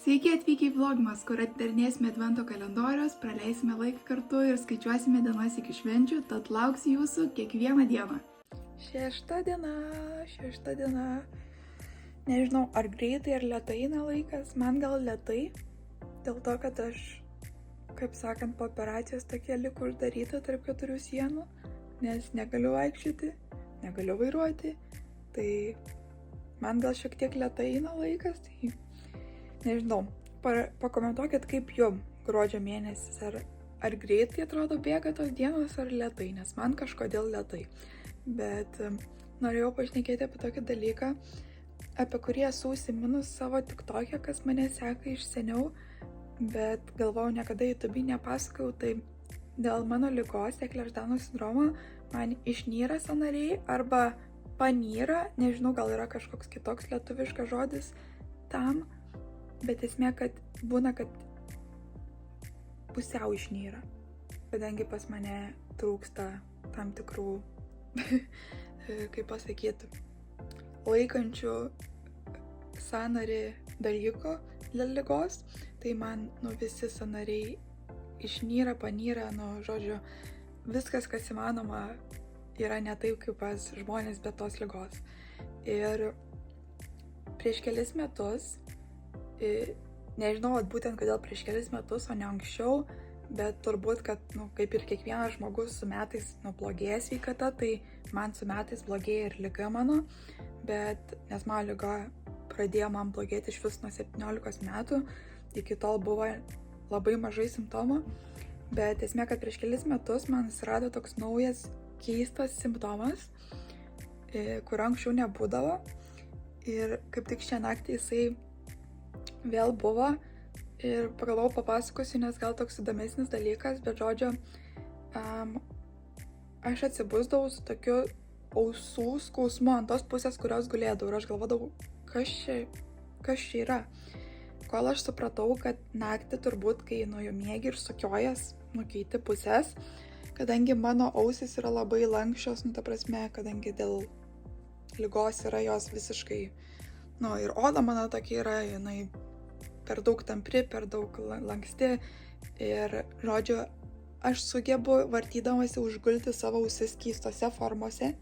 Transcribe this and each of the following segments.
Sveiki atvykę į vlogmas, kur atidarinėsime advento kalendorius, praleisime laiką kartu ir skaičiuosime dienas iki švenčių, tad lauksiu jūsų kiekvieną dieną. Šešta diena. Nežinau, ar greitai ar lėtai eina laikas, man gal lėtai, dėl to, kad aš, kaip sakant, po operacijos tokia liku uždaryta tarp 4 sienų, nes negaliu vaikščioti, negaliu vairuoti, tai man gal šiek tiek lėtai eina laikas, tai nežinau, pakomentuokit kaip jum gruodžio mėnesis, ar greitai atrodo bėga tos dienos, ar lėtai, nes man kažkodėl lėtai. Bet norėjau pašnekėti apie tokį dalyką, apie kurį esu užsiminus savo TikTok'e, kas mane seka iš seniau, bet galvojau niekada YouTube'y nepasakojau, tai dėl mano ligos, Ehlers-Danlos sindromo, man išnyra sąnariai arba panyra, nežinau, gal yra kažkoks kitoks lietuviškas žodis tam, bet esmė, kad būna, kad pusiau išnyra, kadangi pas mane trūksta tam tikrų, kaip pasakyti, laikančių sąnarį dalykų dėl ligos, tai man visi sąnariai išnyra, panyra, žodžiu, viskas, kas įmanoma, yra ne taip, kaip pas žmonės be tos ligos. Ir prieš kelis metus, nežinau, būtent kodėl prieš kelis metus, o ne anksčiau, bet turbūt, kad, kaip ir kiekvienas žmogus su metais blogėja sveikata, tai man su metais blogėja ir liga mano, bet nes mano liga pradėjo man blogėti iš vis nuo 17 metų, iki tol buvo labai mažai simptomų, bet esmė, kad prieš kelis metus man atsirado toks naujas keistas simptomas, kur anksčiau nebūdavo, ir kaip tik šią naktį jisai vėl buvo ir pagalvojau papasakosiu, nes gal toks įdomesnis dalykas, bet žodžiu, aš atsibusdavau su tokiu ausų skausmu ant tos pusės, kurios gulėdavau, ir aš galvodavau, kas čia yra. Kol aš supratau, kad naktį turbūt, kai jau miegi ir sukiojas, keiti pusės, kadangi mano ausis yra labai lankščios, ta prasme, kadangi dėl ligos yra jos visiškai, ir oda mano tokia yra, jinai per daug tampri, per daug lanksti, ir, žodžiu, aš sugebu vartydamasi užgulti savo ausis keistose formose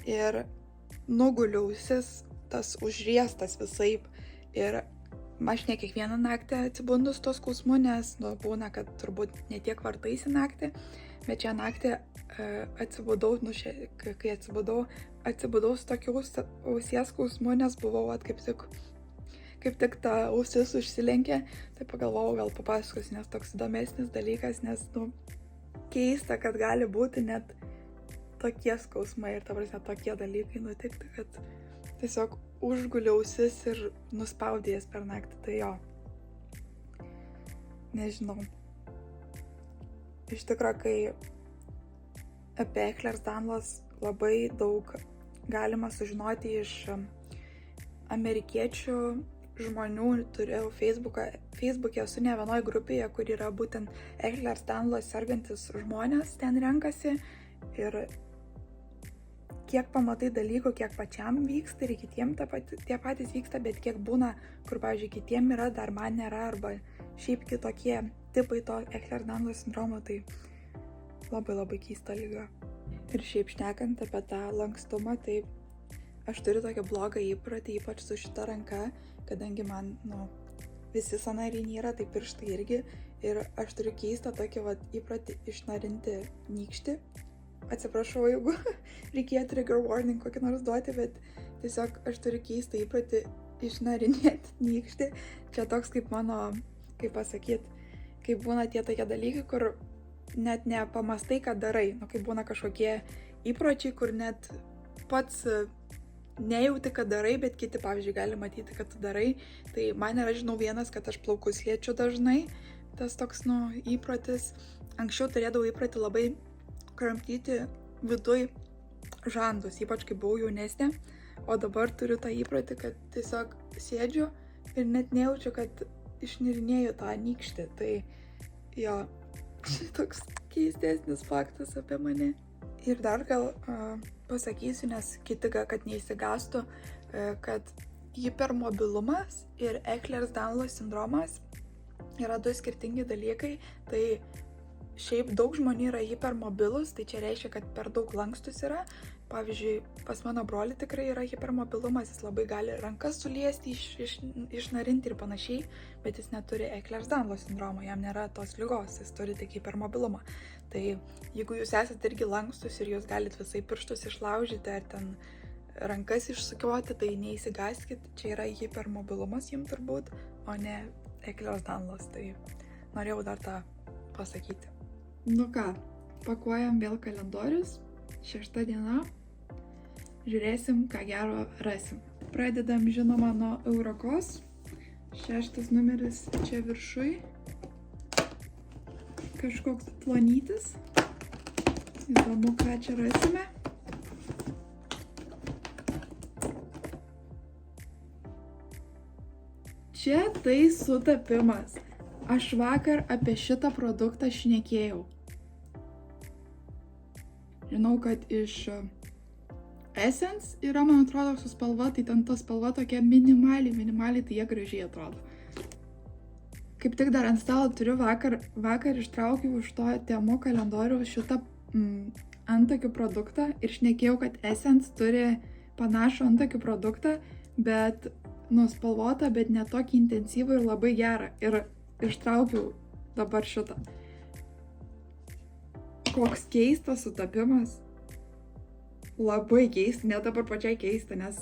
ir nuguliu ausis, tas užriestas visaip, ir aš ne kiekvieną naktį atsibundu su to skausmu, nes būna, kad turbūt ne tiek vartaisi naktį, bet šią naktį atsibudau, kai atsibudau su tokiu ausies skausmu, nes buvau kaip tik ta ausis užsilenkė, tai pagalvojau, gal papasakosiu, nes toks įdomesnis dalykas, nes, keista, kad gali būti net tokie skausmai ir, ta prasme, tokie dalykai nutikti, kad tiesiog užguliu ausis ir nuspaudė jas per naktį, tai jo. Nežinau. Iš tikrųjų, kai apie Ehlers-Danlos labai daug galima sužinoti iš amerikiečių žmonių, turėjau Facebook'e esu ne vienoj grupėje, kur yra būtent Ehlers-Danlos sergantis žmonės ten renkasi, ir kiek pamatai dalykų, kiek pačiam vyksta ir kitiem tie patys vyksta, bet kiek būna, kur, pavyzdžiui, kitiem yra, dar man nėra, arba šiaip kitokie tipai to Ehlers-Danlos sindromo, tai labai labai keista liga. Ir šiaip šnekant apie tą lankstumą, tai aš turiu tokią blogą įprotį, ypač su šita ranka, kadangi man, visi sąnariai nėra, tai pirštai irgi, ir aš turiu keistą tokį įprotį išnarinti nykštį. Atsiprašau, jeigu reikėjo trigger warning kokį nors duoti, bet tiesiog aš turiu keistą įprotį išnarinėti nykštį. Čia toks kaip mano, kaip pasakyti, kaip būna tie tokie dalykai, kur net nepamastai, ką darai. Kaip būna kažkokie įpročiai, kur net pats nejauti, kad darai, bet kiti, pavyzdžiui, gali matyti, kad tu darai. Tai man yra, žinau, vienas, kad aš plaukus liečiu dažnai. Tas toks, įprotis. Anksčiau turėdavau įprotį labai kramtyti viduj žandus, ypač kai buvau jaunesnė. O dabar turiu tą įprotį, kad tiesiog sėdžiu ir net nejaučiu, kad išnirinėju tą nykštį. Tai jo, toks keistesnis faktas apie mane. Ir dar gal pasakysiu, nes kiti, kad neįsigastų, kad hipermobilumas ir Ehlers-Danlos sindromas yra du skirtingi dalykai. Tai šiaip daug žmonių yra hipermobilus, tai čia reiškia, kad per daug lankstus yra. Pavyzdžiui, pas mano brolį tikrai yra hipermobilumas, jis labai gali rankas suliesti, išnarinti ir panašiai, bet jis neturi Ehlers-Danlos sindromo, jam nėra tos ligos, jis turi tik hipermobilumą. Tai jeigu jūs esate irgi lankstus ir jūs galite visai pirštus išlaužyti ar ten rankas išsukioti, tai neįsigaskit, čia yra hipermobilumas jums turbūt, o ne Ehlers-Danlos, tai norėjau dar tą pasakyti. Nu ką, pakuojam vėl kalendorius, 6 diena, žiūrėsim, ką gero rasim. Pradedam žinoma nuo Eurokos, 6 numeris čia viršui, kažkoks plonytis, įdomu, ką čia rasime. Čia tai sutapimas. Aš vakar apie šitą produktą šnekėjau. Žinau, kad iš Essence yra, man atrodo, su spalva, tai ten ta spalva tokia minimaliai, tai jie gražiai atrodo. Kaip tik dar ant stalo turiu, vakar ištraukiau iš to Temu kalendoriaus šitą antakių produktą ir šnekėjau, kad Essence turi panašų antakių produktą, bet nuspalvota, bet ne tokį intensyvų ir labai gerą. Ir ištraukiau dabar šitą. Koks keistas sutapimas. Labai keista, net dabar pačiai keista, nes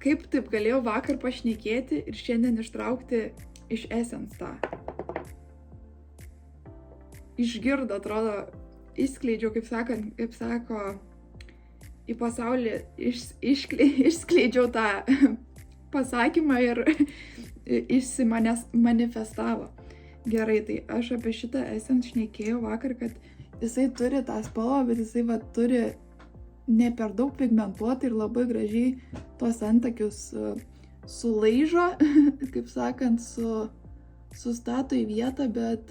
kaip taip galėjau vakar pašnekėti ir šiandien ištraukti iš Essence tą. Išgirdo, atrodo, išskleidžiau, kaip sako, į pasaulį išskleidžiau tą pasakymą ir manifestavo. Gerai, tai aš apie šitą Essence šnekėjau vakar, kad jisai turi tą spalvą, bet jisai turi ne per daug pigmentuotą ir labai gražiai tuos antakius sulaižo, kaip sakant, sustato į vietą, bet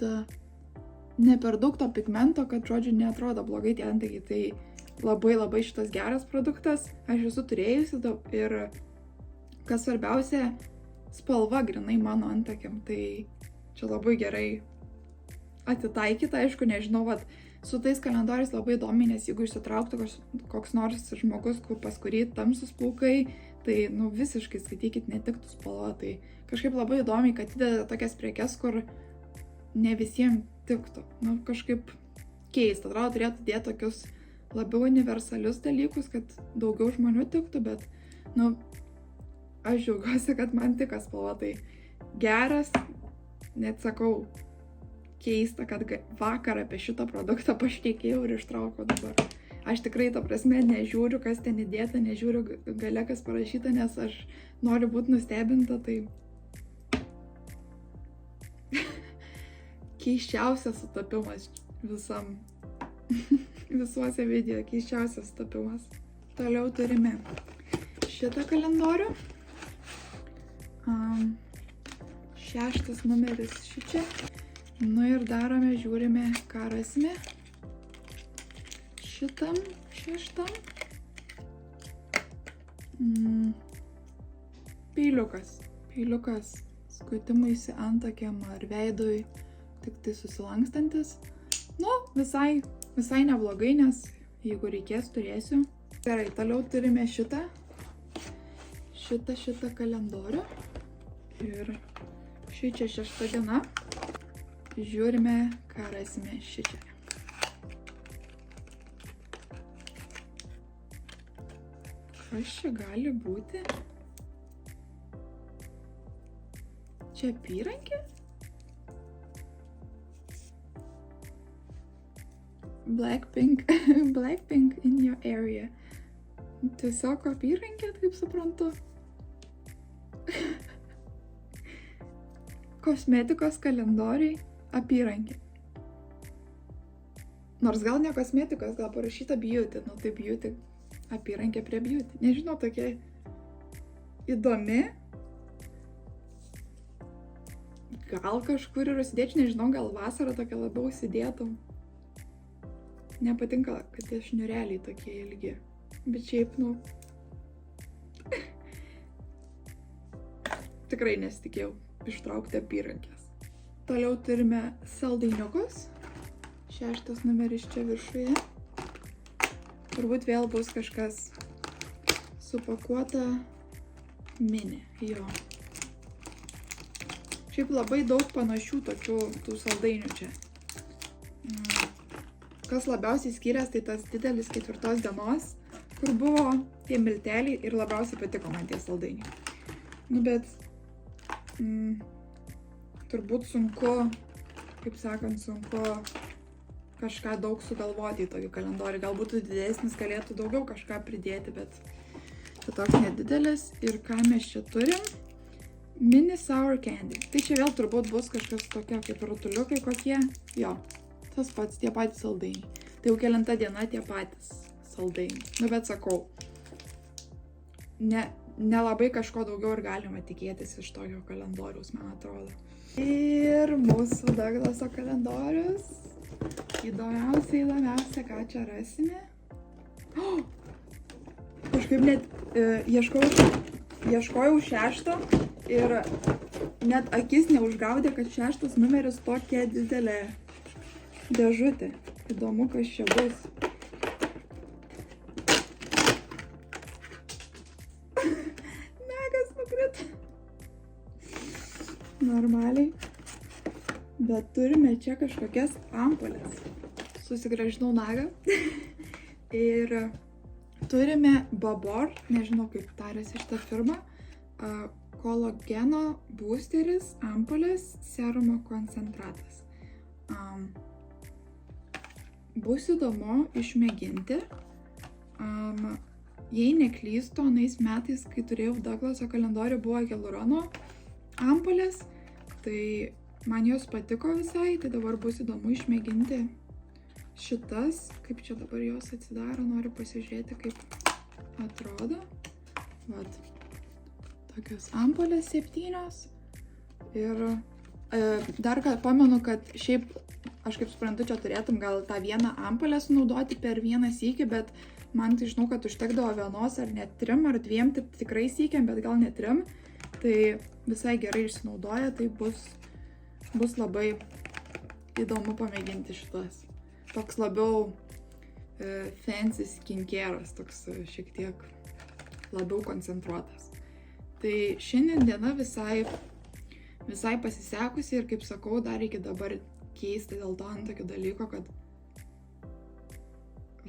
ne per daug to pigmento, kad, žodžiu, neatrodo blogai tie antakiai. Tai labai šitas geras produktas, aš esu turėjusi ir, kas svarbiausia, spalva grinai mano antakiam, tai čia labai gerai atitaikyta, aišku, nežinau, su tais kalendoriais labai įdomiai, nes jeigu išsitrauktų koks nors žmogus, pas kurį tamsus plaukai, tai, visiškai skaitykit, netiktų spalva, tai kažkaip labai įdomiai, kad įdeda tokias prekes, kur ne visiems tiktų, kažkaip keista, atrodo, turėtų dėti tokius labiau universalius dalykus, kad daugiau žmonių tiktų, bet, aš džiaugiuosi, kad man tika spalva, tai geras, net sakau, keista, kad vakar apie šitą produktą pašnekėjau ir ištraukau dabar. Aš tikrai, ta prasme, nežiūriu, kas ten įdėta, nežiūriu gale, kas parašyta, nes aš noriu būti nustebinta, tai keisčiausias sutapimas visuose video, keisčiausias sutapimas. Toliau turime šitą kalendorių. 6 numeris šičia. Ir darome, žiūrime, ką rasime. Šitam 6. Peiliukas skuitimuisi antakiam ar veidui, tik tai susilankstantis. Visai neblogai, nes jeigu reikės, turėsiu. Gerai, toliau turime šitą kalendorių. Ir šičia 6 diena. Žiūrime, ką rasime šičia. Kas čia gali būti? Čia apyrankė? Blackpink in your area. Tiesiog apyrankė, kaip suprantu. Kosmetikos kalendoriai apyrankė. Nors gal ne kosmetikos, gal parašyta beauty, tai beauty, apyrankė prie beauty. Nežinau, tokia įdomi. Gal kažkur ir užsidėčiau, nežinau, gal vasarą tokia labiau užsidėtum. Nepatinka, kad tie šniureliai tokie ilgi. Bet šiaip, tikrai nesitikėjau ištraukti apyrankės. Toliau turime saldainiukus. 6 numeris čia viršuje. Turbūt vėl bus kažkas supakuota mini, jo. Šiaip labai daug panašių tų saldainių čia. Kas labiausiai skirias, tai tas didelis 4 dienos, kur buvo tie milteliai ir labiausiai patiko man tie saldainiai. Nu, bet turbūt sunku, kaip sakant, sunku kažką daug sugalvoti į tokį kalendorių. Galbūt didesnis galėtų daugiau kažką pridėti, bet toks nedidelis. Ir ką mes čia turim? Mini sour candy. Tai čia vėl turbūt bus kažkas tokia kaip rutuliukai kokie. Jo, tas pats, tie patys saldainiai. Tai jau kelinta diena tie patys saldainiai. Nu, bet sakau, nelabai kažko daugiau ir galima tikėtis iš tokio kalendoriaus, man atrodo. Ir mūsų Douglaso kalendorius. Įdomiausia, ką čia rasime. Kažkaip net ieškojau 6 ir net akis neužgaudė, kad 6 numeris tokia didelė dėžutė. Įdomu, kas čia bus. Nagas nukrito. Normaliai. Bet turime čia kažkokias ampulės. Susigrąžinau nagą. Ir turime Babor, nežinau kaip tarėsi šitą firmą, kolageno boosteris, ampulės, serumo koncentratas. Bus įdomu išmėginti. Jei neklystu, anais metais, kai turėjau Douglaso kalendorių, buvo hialurono ampulės, tai man jos patiko visai, tai dabar bus įdomu išmėginti šitas, kaip čia dabar jos atsidaro, noriu pasižiūrėti, kaip atrodo. Vat, tokios ampulės 7. Ir dar pamenu, kad šiaip, aš kaip suprantu, čia turėtum gal tą vieną ampulę sunaudoti per vieną sykį, bet man tai žinau, kad užtekdavo vienos ar net 3 ar 2, tai tikrai sykiam, bet gal net 3. Tai visai gerai išsinaudoja, tai bus labai įdomu pamėginti šitas. Toks labiau fancy skincare'as, toks šiek tiek labiau koncentruotas. Tai šiandien diena visai pasisekusi ir, kaip sakau, dar iki dabar keisti dėl to ant tokio dalyko, kad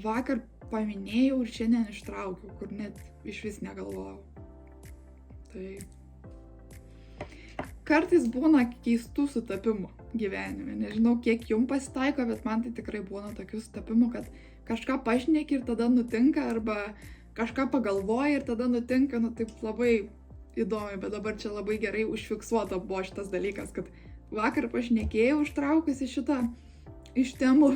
vakar paminėjau ir šiandien ištraukiau, kur net iš vis negalvojau. Tai kartais būna keistų sutapimų gyvenime. Nežinau, kiek jums pasitaiko, bet man tai tikrai būna tokių sutapimų, kad kažką pašneki ir tada nutinka, arba kažką pagalvoji ir tada nutinka, nu taip labai įdomi, bet dabar čia labai gerai užfiksuota buvo šitas dalykas, kad vakar pašnekėjau ištraukusi šitą iš temų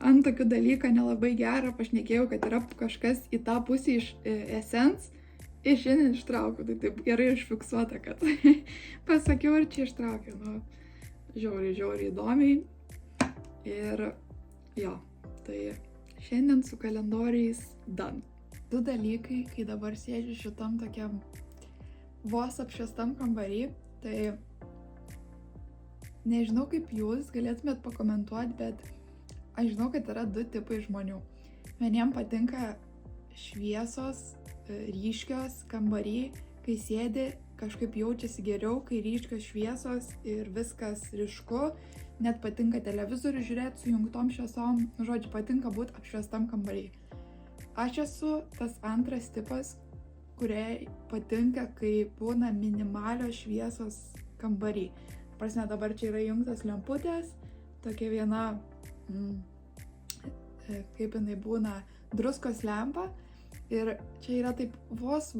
ant tokių dalyką nelabai gerą, pašnekėjau, kad yra kažkas į tą pusę iš Essence. Ir šiandien ištraukiu, tai taip gerai užfiksuota, kad pasakiau ir čia ištraukiu. Nu, žiauriai įdomiai. Ir jo, tai šiandien su kalendoriais done. 2 dalykai, kai dabar sėdžiu šitam tokiam vos apšviestam kambarį, tai nežinau kaip jūs galėtumėt pakomentuoti, bet aš žinau, kad yra 2 tipai žmonių. Vieniem patinka šviesos, ryškios kambary, kai sėdi, kažkaip jaučiasi geriau, kai ryškios šviesos ir viskas ryšku, net patinka televizorių žiūrėti su jungtom šviesom, žodžiu, patinka būti apšviestam kambarį. Aš esu tas antras tipas, kuriai patinka, kai būna minimalios šviesos kambarį. Prasme, dabar čia yra jungtas lemputės, tokia viena, kaip jinai būna, druskos lempa. Ir čia yra taip vos,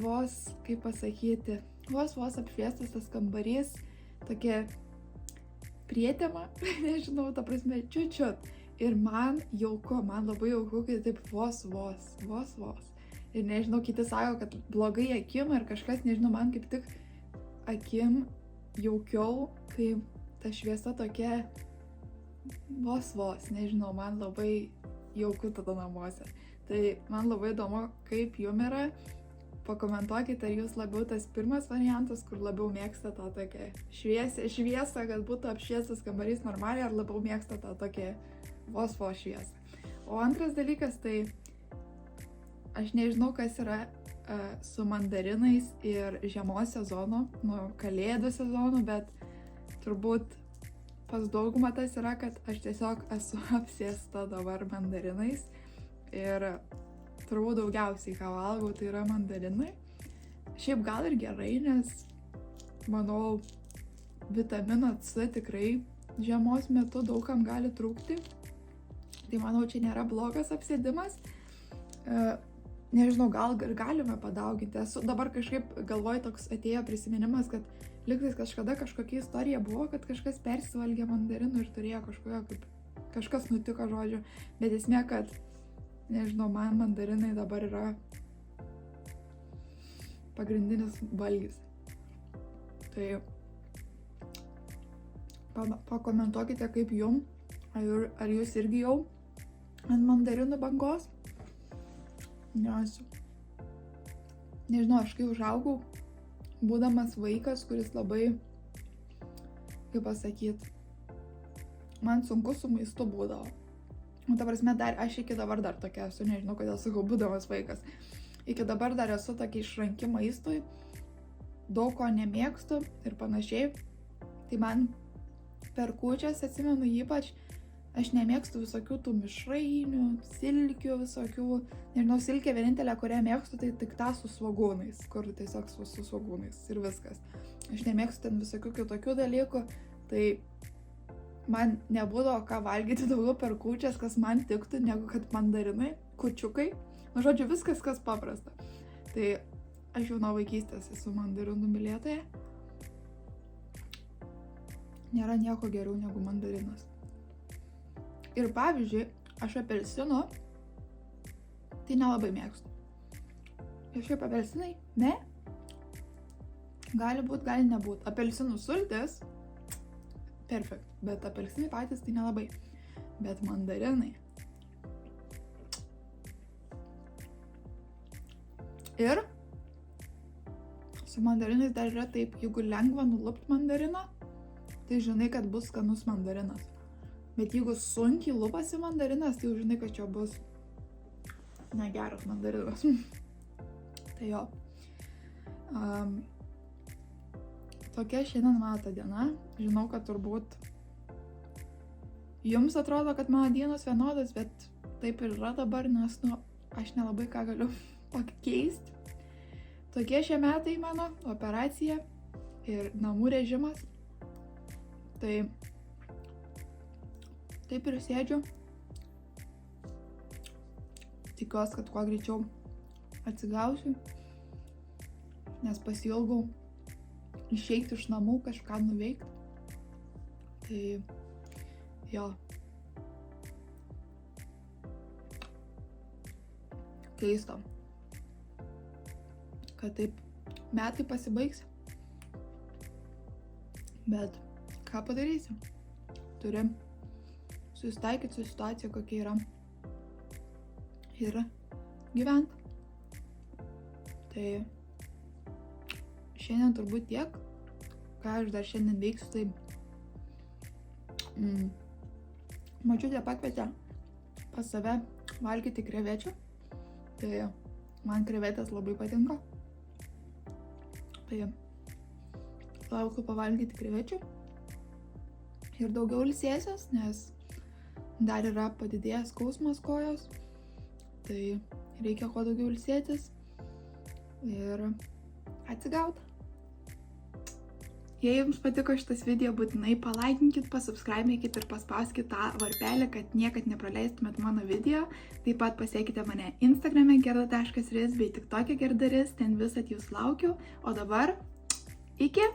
kaip pasakyti, vos apšviestas tas kambarys, tokia prietema, nežinau, ta prasme, čiut. Ir man jauku, man labai jauku, kai taip vos. Ir nežinau, kiti sako, kad blogai akim ar kažkas, nežinau, man kaip tik akim jaukiau, kai ta šviesa tokia vos, nežinau, man labai jauku tada namuose. Tai man labai įdomu, kaip jum yra, pakomentuokite, ar jūs labiau tas pirmas variantas, kur labiau mėgsta tą tokią šviesą, kad būtų apšviestas kambarys normaliai, ar labiau mėgsta tą tokią vos šviesą. O antras dalykas, tai aš nežinau, kas yra su mandarinais ir žiemos sezonu, kalėdų sezonu, bet turbūt pas daugumą tas yra, kad aš tiesiog esu apsėsta dabar mandarinais ir turbūt daugiausiai, ką valgau, tai yra mandarinai. Šiaip gal ir gerai, nes manau, vitamino C tikrai žiemos metu daugam gali trūkti. Tai manau, čia nėra blogas apsėdimas. Nežinau, gal ir galime padauginti. Dabar kažkaip galvoju, toks atėjo prisiminimas, kad lygtais kažkada kažkokia istorija buvo, kad kažkas persivalgė mandarinų ir turėjo kažkas nutiko, žodžiu. Bet esmė, kad, nežinau, man mandarinai dabar yra pagrindinis valgis. Tai pakomentuokite, kaip jum, ar jūs irgi jau ant mandarinų bangos. Nes, nežinau, aš kai užaugau, būdamas vaikas, kuris labai, kaip pasakyt, man sunku su maistu būdavo. Ta prasme, aš iki dabar dar tokia esu, nežinau, kodėl sakau, būdamas vaikas. Iki dabar dar esu tokia išranki maistui, daug ko nemėgstu ir panašiai. Tai man per kūčias, atsimenu ypač, aš nemėgstu visokių tų mišrainių, silkių visokių. Nežinau, silkė vienintelė, kurią mėgstu, tai tik tą su svogūnais, kur tiesiog su svogūnais ir viskas. Aš nemėgstu ten visokių kitokių dalykų, tai man nebūdavo ką valgyti daugiau per kūčias, kas man tiktų, negu kad mandarinai, kūčiukai. Žodžiu, viskas, kas paprasta. Tai aš jau nuo vaikystės esu mandarinų mylėtoja. Nėra nieko geriau negu mandarinas. Ir pavyzdžiui, aš apelsinų tai nelabai mėgstu. Ir šiaip apelsinai, ne? Gali būt, gali nebūt. Apelsinų sultis, perfekt, bet apelsinai patys tai nelabai. Bet mandarinai. Ir su mandarinais dar yra taip, jeigu lengva nulupt mandariną, tai žinai, kad bus skanus mandarinas. Bet jeigu sunkiai lupasi mandarinas, tai jau žinai, kad čia bus negeras mandarinas. Tai jo. Tokia šiandien mano ta diena. Žinau, kad turbūt jums atrodo, kad mano dienos vienodas, bet taip ir yra dabar, nes, aš nelabai ką galiu pakeisti. Tokie šie metai mano, operacija ir namų režimas. Tai taip ir sėdžiu. Tikiuosi, kad kuo greičiau atsigausiu, nes pasiilgau išeiti iš namų, kažką nuveikti. Tai jo. Keista, kad taip metai pasibaigs. Bet ką padarysiu? Turi susitaikyti su situacija, kokia yra. Ir gyventi. Tai šiandien turbūt tiek. Ką aš dar šiandien veiksiu, tai močiutė pakvietė pas save valgyti krevečių. Tai man krevetės labai patinka. Tai laukiu pavalgyti krevečių. Ir daugiau ilsėsiuos, nes dar yra padidėjęs skausmas kojos. Tai reikia kuo daugiau ilsėtis ir atsigauti. Jei jums patiko šitas video, būtinai palaikinkit, pasubscribinkit ir paspauskit tą varpelį, kad niekad nepraleistumėt mano video. Taip pat pasiekite mane Instagrame gerda.ris bei TikTok'e gerdaris, ten visat jūs laukiu. O dabar iki!